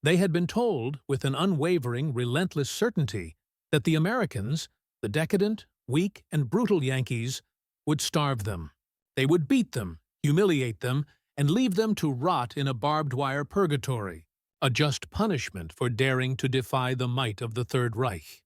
They had been told, with an unwavering, relentless certainty, that the Americans, the decadent, weak, and brutal Yankees, would starve them. They would beat them, humiliate them, and leave them to rot in a barbed wire purgatory, a just punishment for daring to defy the might of the Third Reich.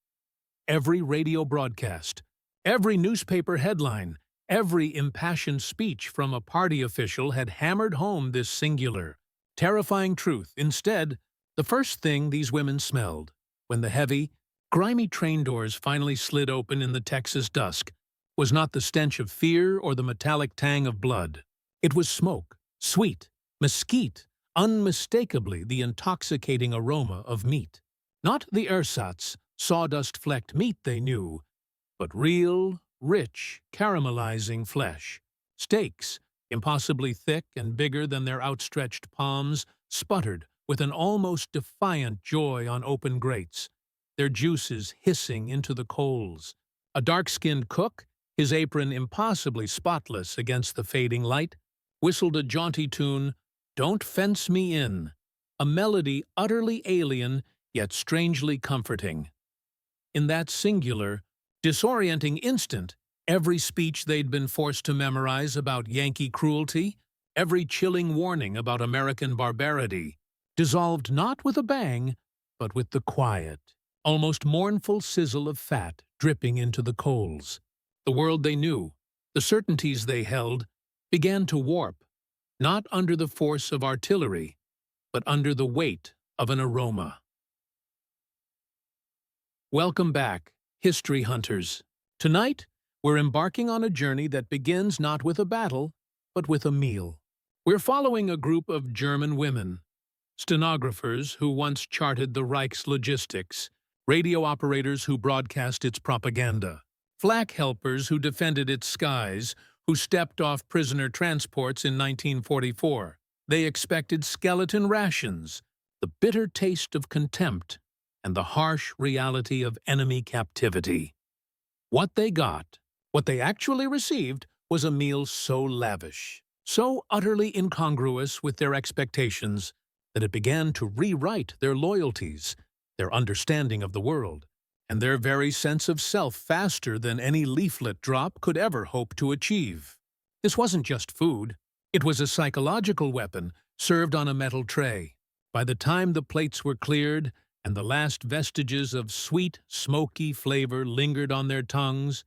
Every radio broadcast, every newspaper headline, every impassioned speech from a party official had hammered home this singular, terrifying truth. Instead, the first thing these women smelled, when the heavy, grimy train doors finally slid open in the Texas dusk, was not the stench of fear or the metallic tang of blood. It was smoke, sweet, mesquite, unmistakably the intoxicating aroma of meat. Not the ersatz, sawdust-flecked meat they knew, but real, rich, caramelizing flesh. Steaks, impossibly thick and bigger than their outstretched palms, sputtered with an almost defiant joy on open grates, their juices hissing into the coals. A dark-skinned cook, his apron impossibly spotless against the fading light, whistled a jaunty tune, "Don't Fence Me In," a melody utterly alien yet strangely comforting. In that singular, disorienting instant, every speech they'd been forced to memorize about Yankee cruelty, every chilling warning about American barbarity, dissolved not with a bang, but with the quiet, almost mournful sizzle of fat dripping into the coals. The world they knew, the certainties they held, began to warp, not under the force of artillery, but under the weight of an aroma. Welcome back, history hunters. Tonight, we're embarking on a journey that begins not with a battle, but with a meal. We're following a group of German women, stenographers who once charted the Reich's logistics, radio operators who broadcast its propaganda, flak helpers who defended its skies, who stepped off prisoner transports in 1944. They expected skeleton rations, the bitter taste of contempt, and the harsh reality of enemy captivity. What they got, what they actually received, was a meal so lavish, so utterly incongruous with their expectations, that it began to rewrite their loyalties, their understanding of the world, and their very sense of self faster than any leaflet drop could ever hope to achieve. This wasn't just food. It was a psychological weapon served on a metal tray. By the time the plates were cleared and the last vestiges of sweet, smoky flavor lingered on their tongues,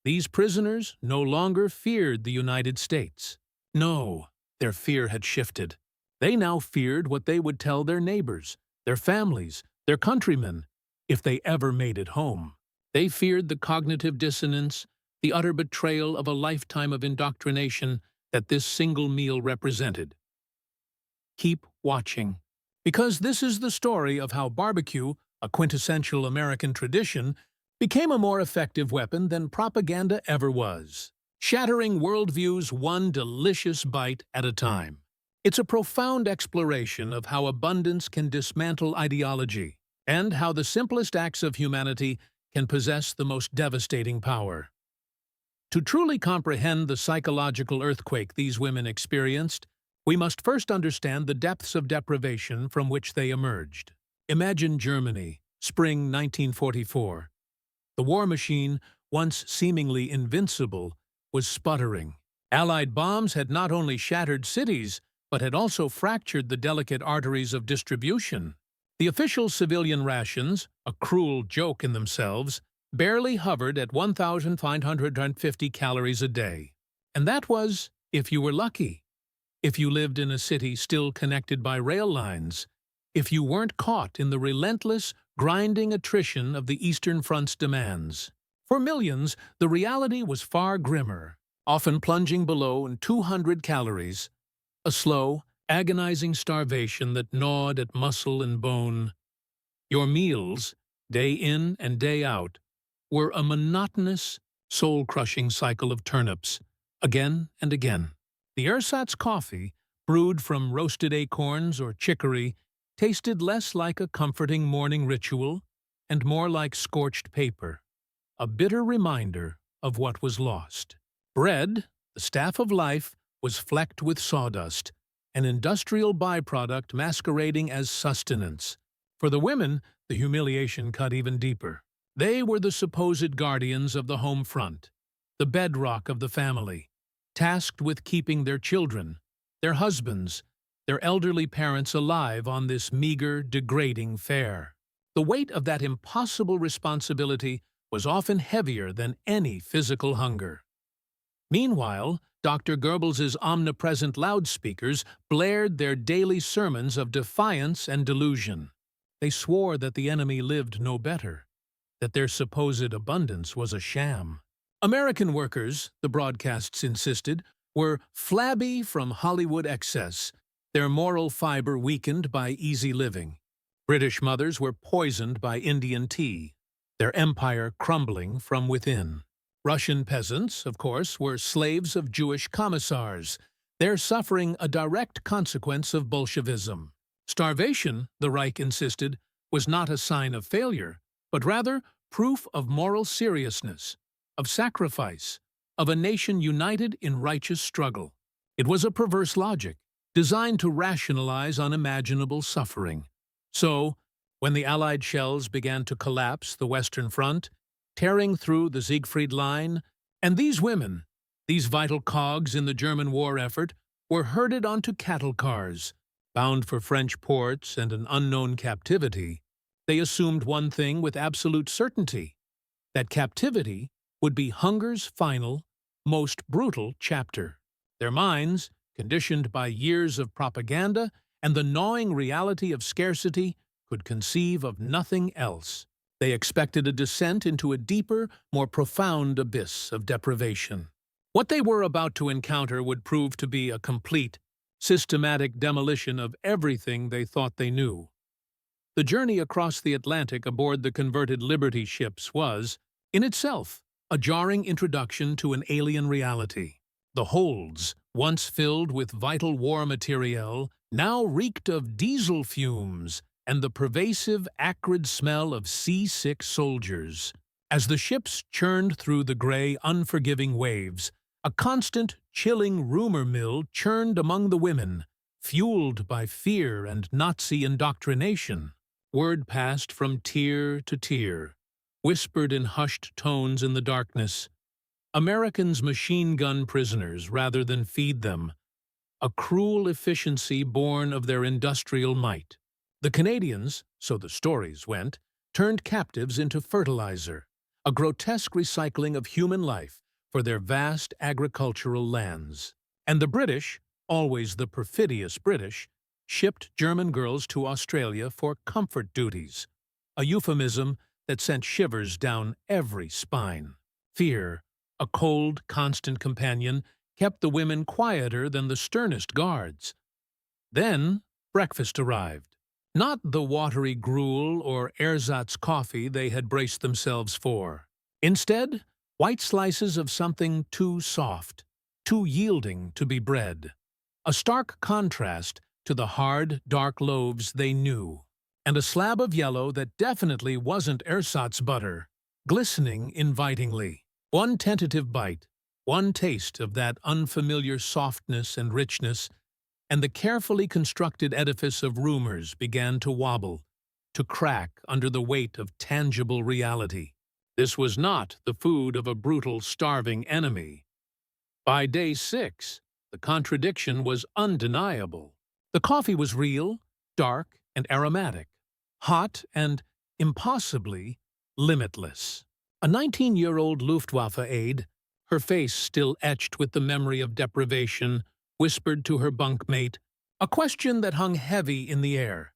these prisoners no longer feared the United States. No, their fear had shifted. They now feared what they would tell their neighbors, their families, their countrymen, if they ever made it home. They feared the cognitive dissonance, the utter betrayal of a lifetime of indoctrination that this single meal represented. Keep watching, because this is the story of how barbecue, a quintessential American tradition, became a more effective weapon than propaganda ever was, shattering worldviews one delicious bite at a time. It's a profound exploration of how abundance can dismantle ideology, and how the simplest acts of humanity can possess the most devastating power. To truly comprehend the psychological earthquake these women experienced, we must first understand the depths of deprivation from which they emerged. Imagine Germany, spring 1944. The war machine, once seemingly invincible, was sputtering. Allied bombs had not only shattered cities, but had also fractured the delicate arteries of distribution. The official civilian rations, a cruel joke in themselves, barely hovered at 1,550 calories a day. And that was, if you were lucky. If you lived in a city still connected by rail lines, if you weren't caught in the relentless, grinding attrition of the Eastern Front's demands. For millions, the reality was far grimmer, often plunging below 200 calories, a slow, agonizing starvation that gnawed at muscle and bone. Your meals, day in and day out, were a monotonous, soul-crushing cycle of turnips, again and again. The ersatz coffee, brewed from roasted acorns or chicory, tasted less like a comforting morning ritual and more like scorched paper, a bitter reminder of what was lost. Bread, the staff of life, was flecked with sawdust, an industrial byproduct masquerading as sustenance. For the women, the humiliation cut even deeper. They were the supposed guardians of the home front, the bedrock of the family, tasked with keeping their children, their husbands, their elderly parents alive on this meager, degrading fare. The weight of that impossible responsibility was often heavier than any physical hunger. Meanwhile, Dr. Goebbels's omnipresent loudspeakers blared their daily sermons of defiance and delusion. They swore that the enemy lived no better, that their supposed abundance was a sham. American workers, the broadcasts insisted, were flabby from Hollywood excess, their moral fiber weakened by easy living. British mothers were poisoned by Indian tea, their empire crumbling from within. Russian peasants, of course, were slaves of Jewish commissars, their suffering a direct consequence of Bolshevism. Starvation, the Reich insisted, was not a sign of failure, but rather proof of moral seriousness, of sacrifice, of a nation united in righteous struggle. It was a perverse logic, designed to rationalize unimaginable suffering. So, when the Allied shells began to collapse the Western Front, tearing through the Siegfried Line, and these women, these vital cogs in the German war effort, were herded onto cattle cars, bound for French ports and an unknown captivity, they assumed one thing with absolute certainty, that captivity would be hunger's final, most brutal chapter. Their minds, conditioned by years of propaganda and the gnawing reality of scarcity, could conceive of nothing else. They expected a descent into a deeper, more profound abyss of deprivation. What they were about to encounter would prove to be a complete, systematic demolition of everything they thought they knew. The journey across the Atlantic aboard the converted Liberty ships was, in itself, a jarring introduction to an alien reality. The holds, once filled with vital war materiel, now reeked of diesel fumes and the pervasive, acrid smell of seasick soldiers. As the ships churned through the gray, unforgiving waves, a constant, chilling rumor mill churned among the women, fueled by fear and Nazi indoctrination. Word passed from tier to tier, whispered in hushed tones in the darkness. Americans machine gun prisoners rather than feed them, a cruel efficiency born of their industrial might. The Canadians, so the stories went, turned captives into fertilizer, a grotesque recycling of human life for their vast agricultural lands. And the British, always the perfidious British, shipped German girls to Australia for comfort duties, a euphemism that sent shivers down every spine. Fear, a cold, constant companion, kept the women quieter than the sternest guards. Then breakfast arrived. Not the watery gruel or ersatz coffee they had braced themselves for. Instead, white slices of something too soft, too yielding to be bread. A stark contrast to the hard, dark loaves they knew, and a slab of yellow that definitely wasn't ersatz butter, glistening invitingly. One tentative bite, one taste of that unfamiliar softness and richness, and the carefully constructed edifice of rumors began to wobble, to crack under the weight of tangible reality. This was not the food of a brutal, starving enemy. By day 6, the contradiction was undeniable. The coffee was real, dark, and aromatic, hot and, impossibly, limitless. A 19-year-old Luftwaffe aide, her face still etched with the memory of deprivation, whispered to her bunkmate, a question that hung heavy in the air.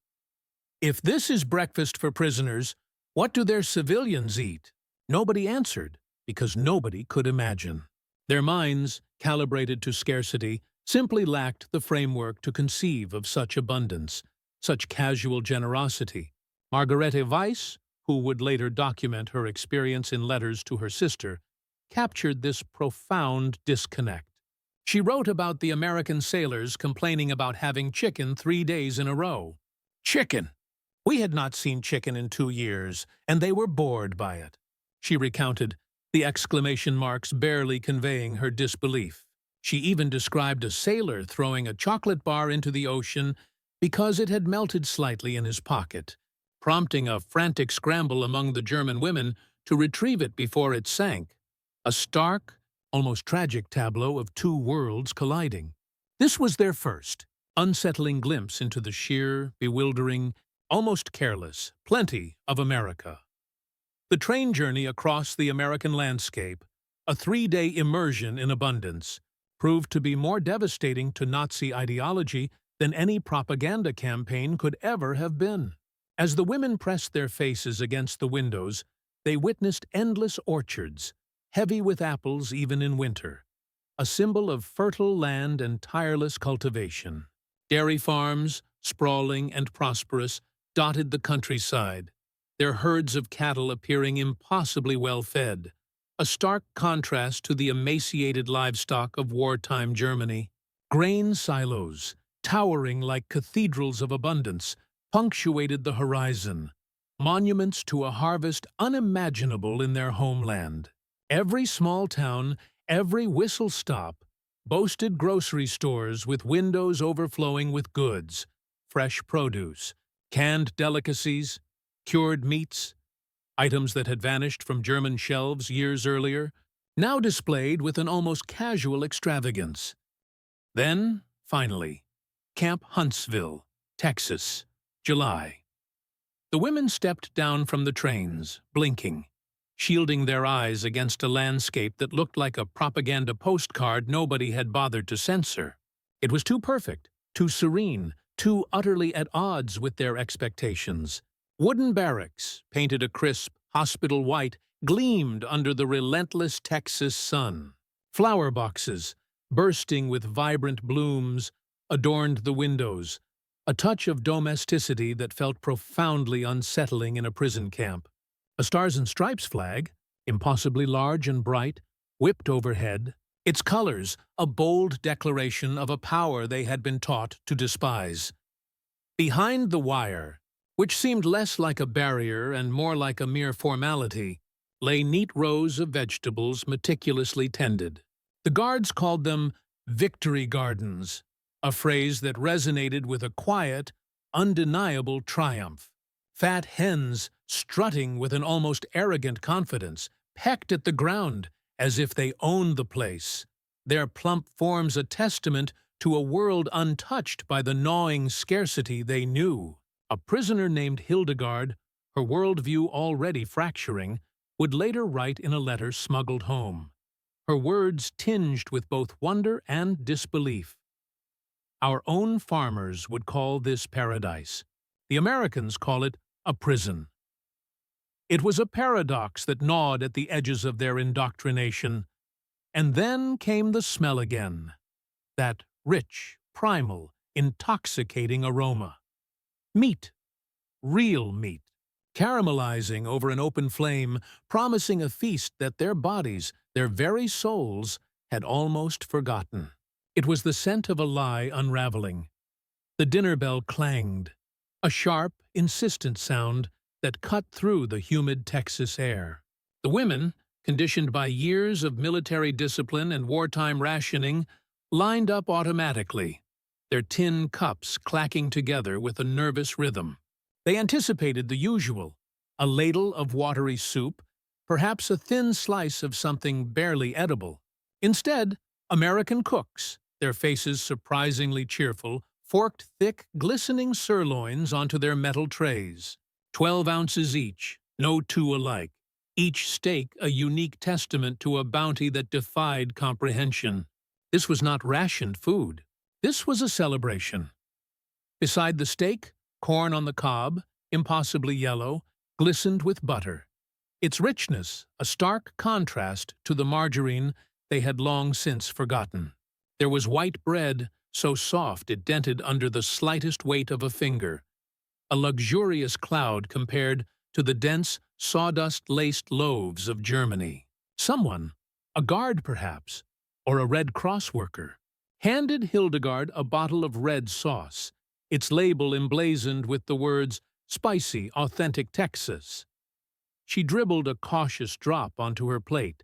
"If this is breakfast for prisoners, what do their civilians eat?" Nobody answered, because nobody could imagine. Their minds, calibrated to scarcity, simply lacked the framework to conceive of such abundance, such casual generosity. Margarete Weiss, who would later document her experience in letters to her sister, captured this profound disconnect. She wrote about the American sailors complaining about having chicken 3 days in a row. Chicken! We had not seen chicken in 2 years, and they were bored by it. She recounted, the exclamation marks barely conveying her disbelief. She even described a sailor throwing a chocolate bar into the ocean because it had melted slightly in his pocket, prompting a frantic scramble among the German women to retrieve it before it sank. A stark, almost tragic tableau of two worlds colliding. This was their first, unsettling glimpse into the sheer, bewildering, almost careless plenty of America. The train journey across the American landscape, a 3-day immersion in abundance, proved to be more devastating to Nazi ideology than any propaganda campaign could ever have been. As the women pressed their faces against the windows, they witnessed endless orchards, heavy with apples even in winter, a symbol of fertile land and tireless cultivation. Dairy farms, sprawling and prosperous, dotted the countryside, their herds of cattle appearing impossibly well-fed, a stark contrast to the emaciated livestock of wartime Germany. Grain silos, towering like cathedrals of abundance, punctuated the horizon, monuments to a harvest unimaginable in their homeland. Every small town, every whistle stop, boasted grocery stores with windows overflowing with goods, fresh produce, canned delicacies, cured meats, items that had vanished from German shelves years earlier, now displayed with an almost casual extravagance. Then, finally, Camp Huntsville, Texas, July. The women stepped down from the trains, blinking, shielding their eyes against a landscape that looked like a propaganda postcard nobody had bothered to censor. It was too perfect, too serene, too utterly at odds with their expectations. Wooden barracks, painted a crisp, hospital white, gleamed under the relentless Texas sun. Flower boxes, bursting with vibrant blooms, adorned the windows, a touch of domesticity that felt profoundly unsettling in a prison camp. A Stars and Stripes flag, impossibly large and bright, whipped overhead, its colors a bold declaration of a power they had been taught to despise. Behind the wire, which seemed less like a barrier and more like a mere formality, lay neat rows of vegetables meticulously tended. The guards called them victory gardens, a phrase that resonated with a quiet, undeniable triumph. Fat hens, strutting with an almost arrogant confidence, pecked at the ground as if they owned the place, their plump forms a testament to a world untouched by the gnawing scarcity they knew. A prisoner named Hildegard, her worldview already fracturing, would later write in a letter smuggled home, her words tinged with both wonder and disbelief. Our own farmers would call this paradise. The Americans call it a prison. It was a paradox that gnawed at the edges of their indoctrination. And then came the smell again, that rich, primal, intoxicating aroma. Meat, real meat, caramelizing over an open flame, promising a feast that their bodies, their very souls, had almost forgotten. It was the scent of a lie unraveling. The dinner bell clanged, a sharp, insistent sound that cut through the humid Texas air. The women, conditioned by years of military discipline and wartime rationing, lined up automatically, their tin cups clacking together with a nervous rhythm. They anticipated the usual, a ladle of watery soup, perhaps a thin slice of something barely edible. Instead, American cooks, their faces surprisingly cheerful, forked thick, glistening sirloins onto their metal trays. 12 ounces each, no two alike, each steak a unique testament to a bounty that defied comprehension. This was not rationed food. This was a celebration. Beside the steak, corn on the cob, impossibly yellow, glistened with butter. Its richness, a stark contrast to the margarine they had long since forgotten. There was white bread, so soft it dented under the slightest weight of a finger, a luxurious cloud compared to the dense, sawdust-laced loaves of Germany. Someone, a guard perhaps, or a Red Cross worker, handed Hildegard a bottle of red sauce, its label emblazoned with the words, "Spicy, Authentic Texas." She dribbled a cautious drop onto her plate,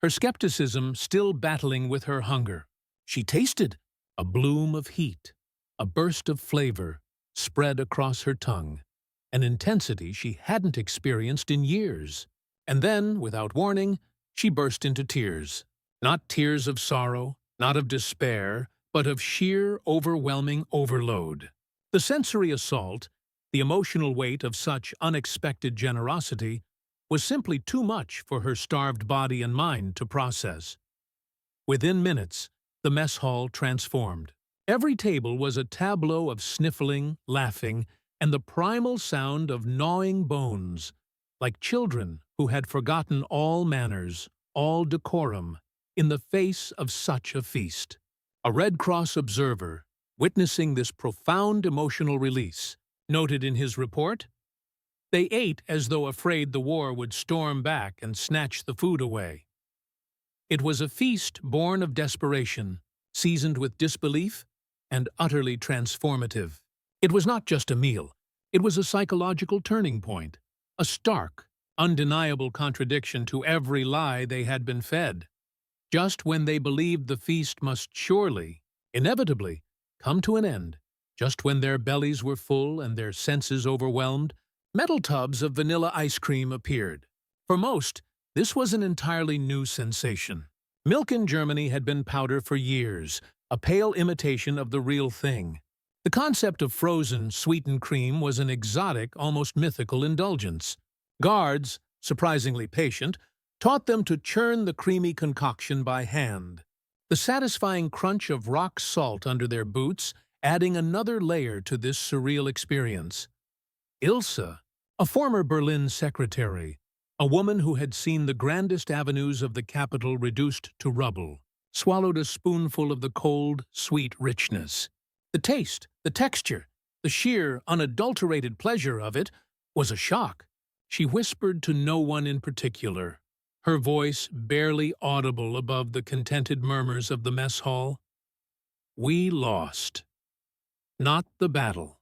her skepticism still battling with her hunger. She tasted a bloom of heat, a burst of flavor spread across her tongue, an intensity she hadn't experienced in years. And then, without warning, she burst into tears. Not tears of sorrow, not of despair, but of sheer, overwhelming overload. The sensory assault, the emotional weight of such unexpected generosity, was simply too much for her starved body and mind to process. Within minutes, the mess hall transformed. Every table was a tableau of sniffling, laughing, and the primal sound of gnawing bones, like children who had forgotten all manners, all decorum, in the face of such a feast. A Red Cross observer, witnessing this profound emotional release, noted in his report, "They ate as though afraid the war would storm back and snatch the food away." It was a feast born of desperation, seasoned with disbelief, and utterly transformative. It was not just a meal. It was a psychological turning point, a stark, undeniable contradiction to every lie they had been fed. Just when they believed the feast must surely, inevitably, come to an end, just when their bellies were full and their senses overwhelmed, metal tubs of vanilla ice cream appeared. For most, this was an entirely new sensation. Milk in Germany had been powder for years, a pale imitation of the real thing. The concept of frozen, sweetened cream was an exotic, almost mythical indulgence. Guards, surprisingly patient, taught them to churn the creamy concoction by hand, the satisfying crunch of rock salt under their boots adding another layer to this surreal experience. Ilse, a former Berlin secretary, a woman who had seen the grandest avenues of the capital reduced to rubble, swallowed a spoonful of the cold, sweet richness. The taste, the texture, the sheer, unadulterated pleasure of it was a shock. She whispered to no one in particular, her voice barely audible above the contented murmurs of the mess hall. "We lost. Not the battle.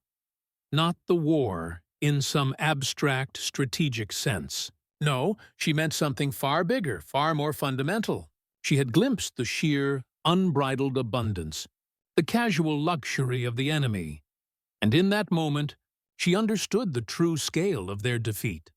Not the war in some abstract, strategic sense. No, she meant something far bigger, far more fundamental. She had glimpsed the sheer, unbridled abundance, the casual luxury of the enemy, and in that moment, she understood the true scale of their defeat.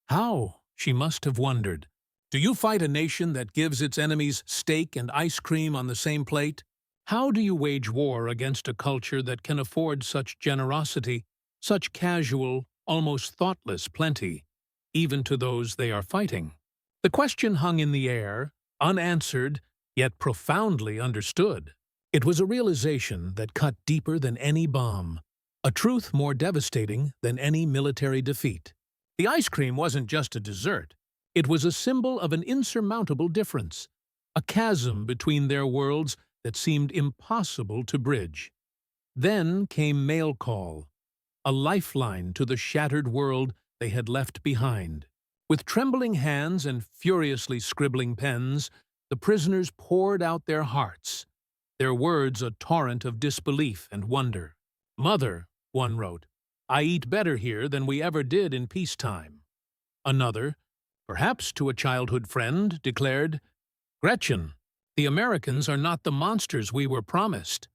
How, she must have wondered. Do you fight a nation that gives its enemies steak and ice cream on the same plate? How do you wage war against a culture that can afford such generosity, such casual, almost thoughtless plenty, even to those they are fighting? The question hung in the air, unanswered, yet profoundly understood. It was a realization that cut deeper than any bomb, a truth more devastating than any military defeat. The ice cream wasn't just a dessert. It was a symbol of an insurmountable difference, a chasm between their worlds that seemed impossible to bridge. Then came mail call, a lifeline to the shattered world they had left behind. With trembling hands and furiously scribbling pens, the prisoners poured out their hearts, their words a torrent of disbelief and wonder. "Mother," one wrote, "I eat better here than we ever did in peacetime." Another, perhaps to a childhood friend, declared, "Gretchen, the Americans are not the monsters we were promised."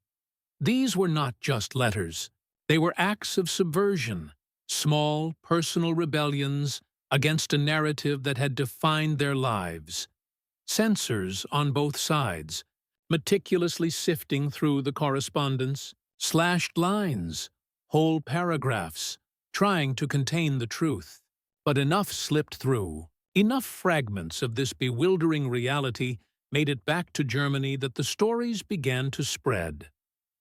These were not just letters. They were acts of subversion, small, personal rebellions against a narrative that had defined their lives. Censors on both sides, meticulously sifting through the correspondence, slashed lines, whole paragraphs, trying to contain the truth. But enough slipped through. Enough fragments of this bewildering reality made it back to Germany that the stories began to spread.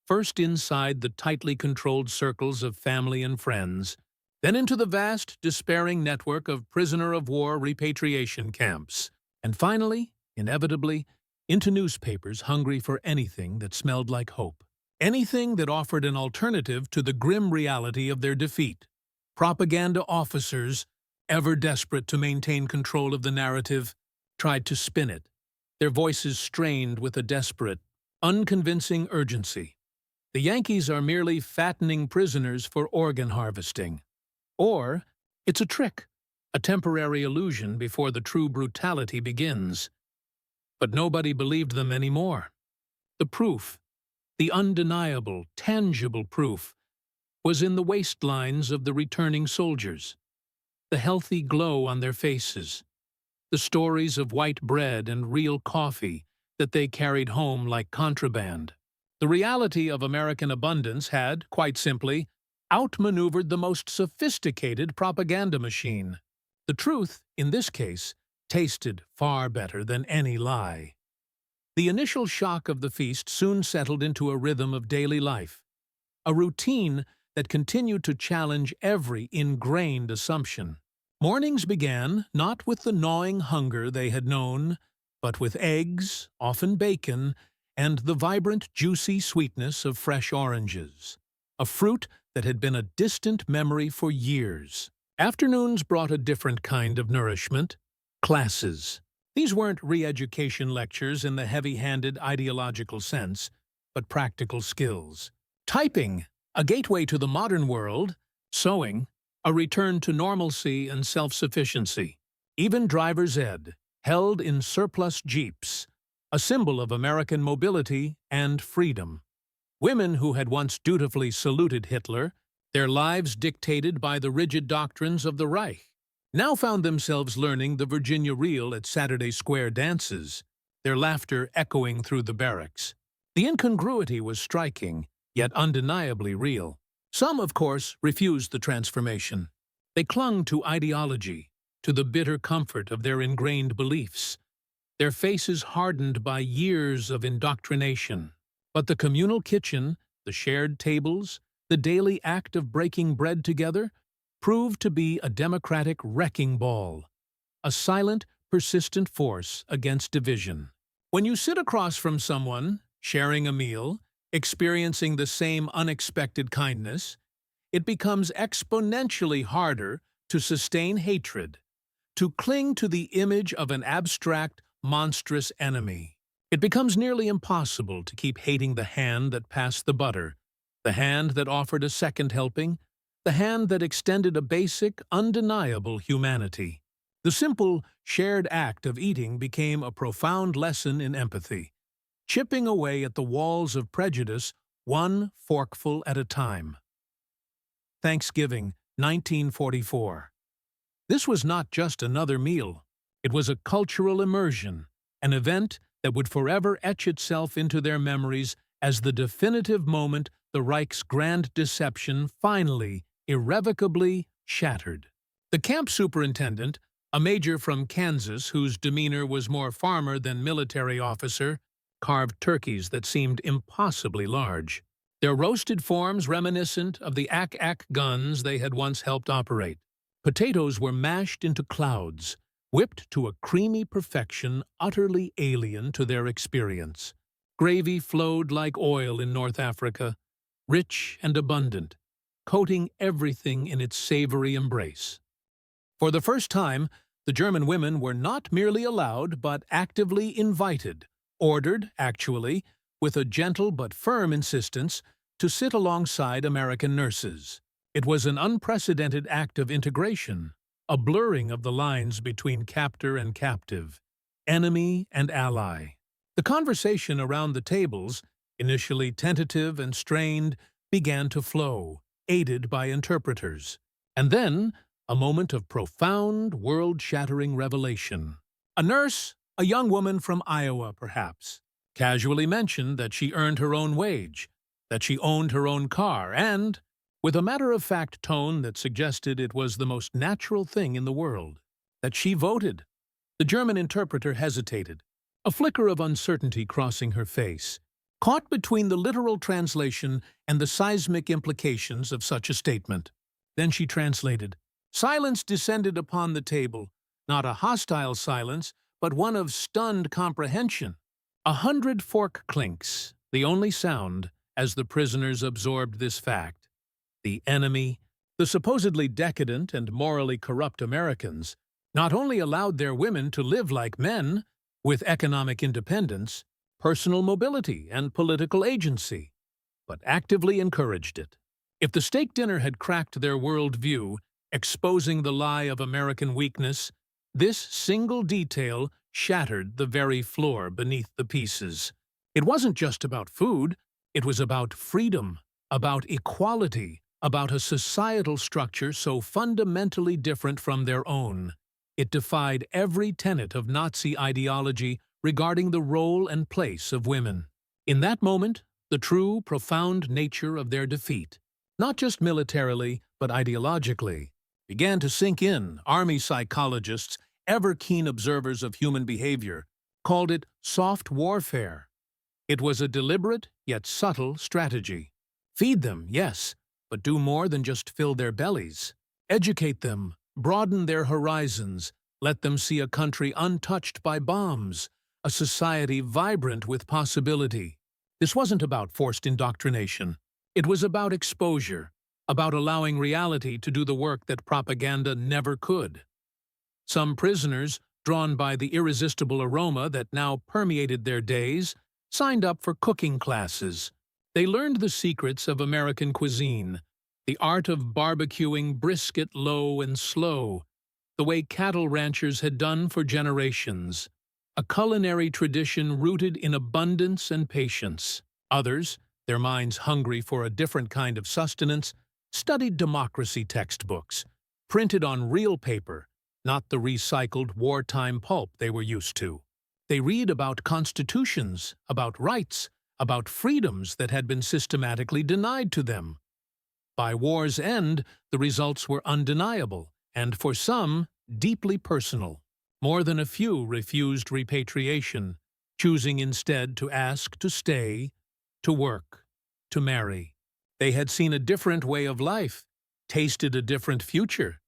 First inside the tightly controlled circles of family and friends, then into the vast, despairing network of prisoner-of-war repatriation camps, and finally, inevitably, into newspapers hungry for anything that smelled like hope. Anything that offered an alternative to the grim reality of their defeat. Propaganda officers, ever desperate to maintain control of the narrative, tried to spin it, their voices strained with a desperate, unconvincing urgency. The Yankees are merely fattening prisoners for organ harvesting. Or, it's a trick, a temporary illusion before the true brutality begins. But nobody believed them anymore. The proof, the undeniable, tangible proof, was in the waistlines of the returning soldiers, the healthy glow on their faces, the stories of white bread and real coffee that they carried home like contraband. The reality of American abundance had, quite simply, outmaneuvered the most sophisticated propaganda machine. The truth, in this case, tasted far better than any lie. The initial shock of the feast soon settled into a rhythm of daily life, a routine that continued to challenge every ingrained assumption. Mornings began not with the gnawing hunger they had known, but with eggs, often bacon, and the vibrant, juicy sweetness of fresh oranges, a fruit that had been a distant memory for years. Afternoons brought a different kind of nourishment: classes. These weren't re-education lectures in the heavy-handed ideological sense, but practical skills. Typing, a gateway to the modern world; sewing, a return to normalcy and self-sufficiency. Even driver's ed, held in surplus jeeps, a symbol of American mobility and freedom. Women who had once dutifully saluted Hitler, their lives dictated by the rigid doctrines of the Reich, now found themselves learning the Virginia reel at Saturday Square dances, their laughter echoing through the barracks. The incongruity was striking, yet undeniably real. Some, of course, refused the transformation. They clung to ideology, to the bitter comfort of their ingrained beliefs, their faces hardened by years of indoctrination. But the communal kitchen, the shared tables, the daily act of breaking bread together proved to be a democratic wrecking ball, a silent, persistent force against division. When you sit across from someone, sharing a meal, experiencing the same unexpected kindness, it becomes exponentially harder to sustain hatred, to cling to the image of an abstract, monstrous enemy. It becomes nearly impossible to keep hating the hand that passed the butter, the hand that offered a second helping, the hand that extended a basic, undeniable humanity. The simple, shared act of eating became a profound lesson in empathy, chipping away at the walls of prejudice one forkful at a time. Thanksgiving, 1944. This was not just another meal. It was a cultural immersion, an event that would forever etch itself into their memories as the definitive moment the Reich's grand deception finally, irrevocably shattered. The camp superintendent, a major from Kansas whose demeanor was more farmer than military officer, carved turkeys that seemed impossibly large, their roasted forms reminiscent of the Ack-Ack guns they had once helped operate. Potatoes were mashed into clouds, whipped to a creamy perfection utterly alien to their experience. Gravy flowed like oil in North Africa, rich and abundant, coating everything in its savory embrace. For the first time, the German women were not merely allowed but actively invited, ordered, actually, with a gentle but firm insistence, to sit alongside American nurses. It was an unprecedented act of integration, a blurring of the lines between captor and captive, enemy and ally. The conversation around the tables, initially tentative and strained, began to flow, aided by interpreters. And then, a moment of profound, world-shattering revelation. A nurse, a young woman from Iowa, perhaps, casually mentioned that she earned her own wage, that she owned her own car, and, with a matter-of-fact tone that suggested it was the most natural thing in the world, that she voted. The German interpreter hesitated, a flicker of uncertainty crossing her face, caught between the literal translation and the seismic implications of such a statement. Then she translated. Silence descended upon the table, not a hostile silence, but one of stunned comprehension. 100 fork clinks, the only sound, as the prisoners absorbed this fact. The enemy, the supposedly decadent and morally corrupt Americans, not only allowed their women to live like men, with economic independence, personal mobility, and political agency, but actively encouraged it. If the steak dinner had cracked their world view, exposing the lie of American weakness, this single detail shattered the very floor beneath the pieces. It wasn't just about food, it was about freedom, about equality, about a societal structure so fundamentally different from their own. It defied every tenet of Nazi ideology regarding the role and place of women. In that moment, the true, profound nature of their defeat, not just militarily, but ideologically, began to sink in. Army psychologists, ever keen observers of human behavior, called it soft warfare. It was a deliberate, yet subtle strategy. Feed them, yes, but do more than just fill their bellies. Educate them, broaden their horizons, let them see a country untouched by bombs, a society vibrant with possibility. This wasn't about forced indoctrination. It was about exposure, about allowing reality to do the work that propaganda never could. Some prisoners, drawn by the irresistible aroma that now permeated their days, signed up for cooking classes. They learned the secrets of American cuisine, the art of barbecuing brisket low and slow, the way cattle ranchers had done for generations, a culinary tradition rooted in abundance and patience. Others, their minds hungry for a different kind of sustenance, studied democracy textbooks, printed on real paper, not the recycled wartime pulp they were used to. They read about constitutions, about rights, about freedoms that had been systematically denied to them. By war's end, the results were undeniable, and for some, deeply personal. More than a few refused repatriation, choosing instead to ask to stay, to work, to marry. They had seen a different way of life, tasted a different future,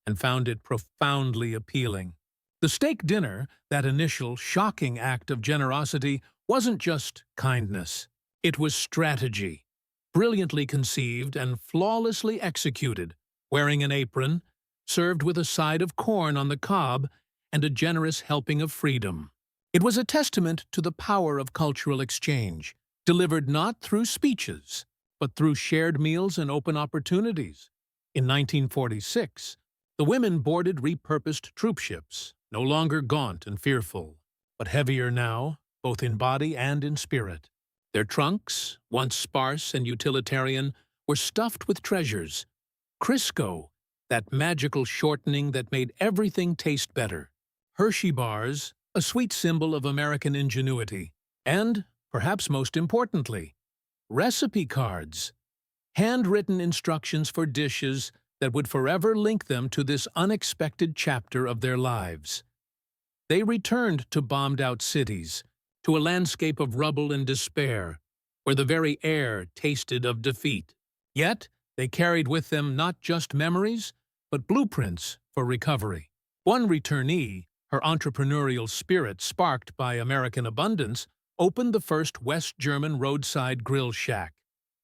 and found it profoundly appealing. The steak dinner, that initial shocking act of generosity, wasn't just kindness. It was strategy, brilliantly conceived and flawlessly executed, wearing an apron, served with a side of corn on the cob, and a generous helping of freedom. It was a testament to the power of cultural exchange, delivered not through speeches, but through shared meals and open opportunities. In 1946, the women boarded repurposed troopships, no longer gaunt and fearful, but heavier now, both in body and in spirit. Their trunks, once sparse and utilitarian, were stuffed with treasures. Crisco, that magical shortening that made everything taste better. Hershey bars, a sweet symbol of American ingenuity. And, perhaps most importantly, recipe cards. Handwritten instructions for dishes that would forever link them to this unexpected chapter of their lives. They returned to bombed-out cities, to a landscape of rubble and despair, where the very air tasted of defeat. Yet, they carried with them not just memories, but blueprints for recovery. One returnee, her entrepreneurial spirit sparked by American abundance, opened the first West German roadside grill shack.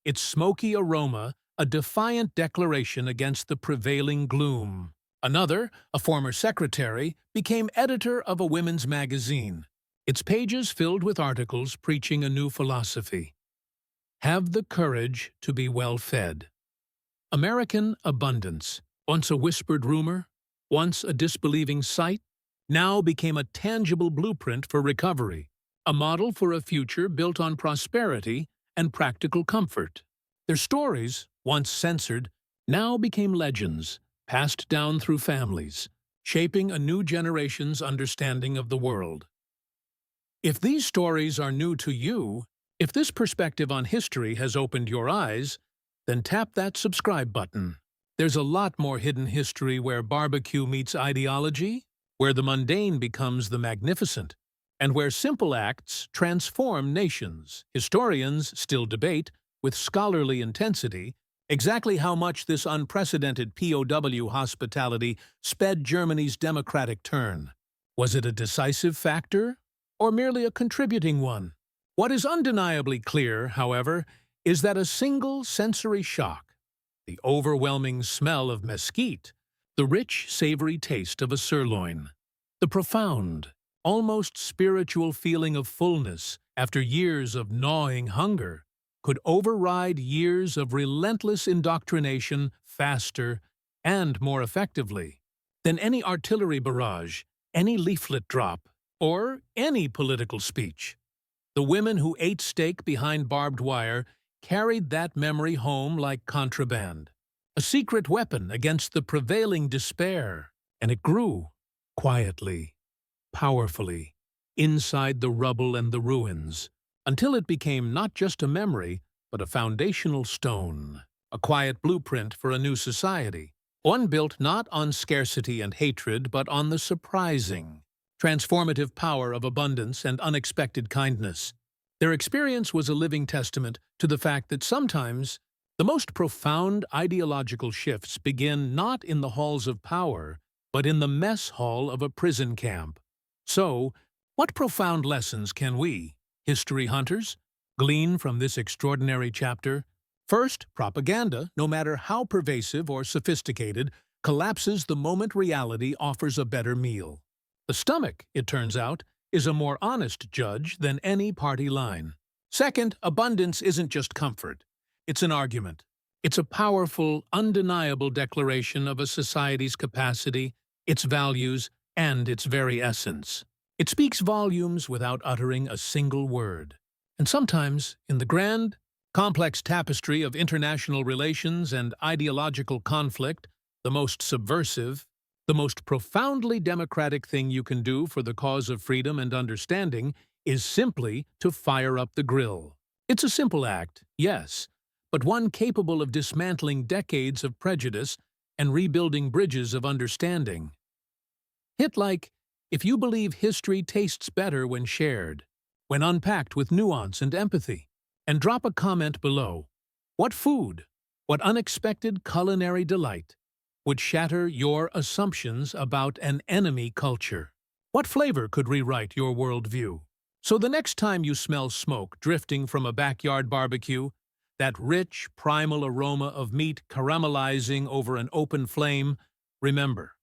Its smoky aroma, a defiant declaration against the prevailing gloom. Another, a former secretary, became editor of a women's magazine, its pages filled with articles preaching a new philosophy. Have the courage to be well fed. American abundance, once a whispered rumor, once a disbelieving sight, now became a tangible blueprint for recovery, a model for a future built on prosperity and practical comfort. Their stories, once censored, now became legends, passed down through families, shaping a new generation's understanding of the world. If these stories are new to you, if this perspective on history has opened your eyes, then tap that subscribe button. There's a lot more hidden history where barbecue meets ideology, where the mundane becomes the magnificent, and where simple acts transform nations. Historians still debate, with scholarly intensity, exactly how much this unprecedented POW hospitality sped Germany's democratic turn. Was it a decisive factor, or merely a contributing one? What is undeniably clear, however, is that a single sensory shock, the overwhelming smell of mesquite, the rich, savory taste of a sirloin, the profound, almost spiritual feeling of fullness after years of gnawing hunger, could override years of relentless indoctrination faster and more effectively than any artillery barrage, any leaflet drop, or any political speech. The women who ate steak behind barbed wire carried that memory home like contraband, a secret weapon against the prevailing despair, and it grew quietly, powerfully, inside the rubble and the ruins, until it became not just a memory, but a foundational stone, a quiet blueprint for a new society, one built not on scarcity and hatred, but on the surprising, transformative power of abundance and unexpected kindness. Their experience was a living testament to the fact that sometimes the most profound ideological shifts begin not in the halls of power, but in the mess hall of a prison camp. So, what profound lessons can we, history hunters, glean from this extraordinary chapter? First, propaganda, no matter how pervasive or sophisticated, collapses the moment reality offers a better meal. The stomach, it turns out, is a more honest judge than any party line. Second, abundance isn't just comfort. It's an argument. It's a powerful, undeniable declaration of a society's capacity, its values, and its very essence. It speaks volumes without uttering a single word. And sometimes, in the grand, complex tapestry of international relations and ideological conflict, the most subversive, the most profoundly democratic thing you can do for the cause of freedom and understanding is simply to fire up the grill. It's a simple act, yes, but one capable of dismantling decades of prejudice and rebuilding bridges of understanding. Hit like if you believe history tastes better when shared, when unpacked with nuance and empathy, and drop a comment below. What food, what unexpected culinary delight would shatter your assumptions about an enemy culture? What flavor could rewrite your worldview? So the next time you smell smoke drifting from a backyard barbecue, that rich, primal aroma of meat caramelizing over an open flame, remember,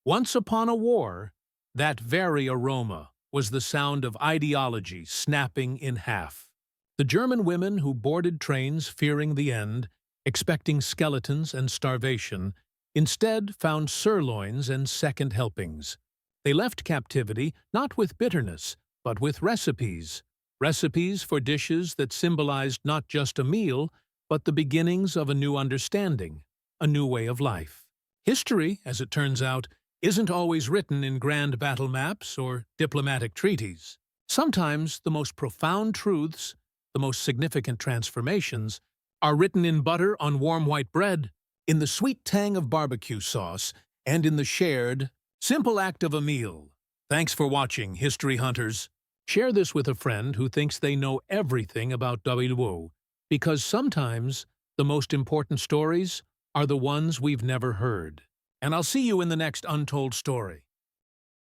once upon a war, that very aroma was the sound of ideology snapping in half. The German women who boarded trains fearing the end, expecting skeletons and starvation, instead found sirloins and second helpings. They left captivity not with bitterness, but with recipes. Recipes for dishes that symbolized not just a meal, but the beginnings of a new understanding, a new way of life. History, as it turns out, isn't always written in grand battle maps or diplomatic treaties. Sometimes the most profound truths, the most significant transformations, are written in butter on warm white bread, in the sweet tang of barbecue sauce, and in the shared, simple act of a meal. Thanks for watching, History Hunters. Share this with a friend who thinks they know everything about WWII, because sometimes the most important stories are the ones we've never heard. And I'll see you in the next Untold Story.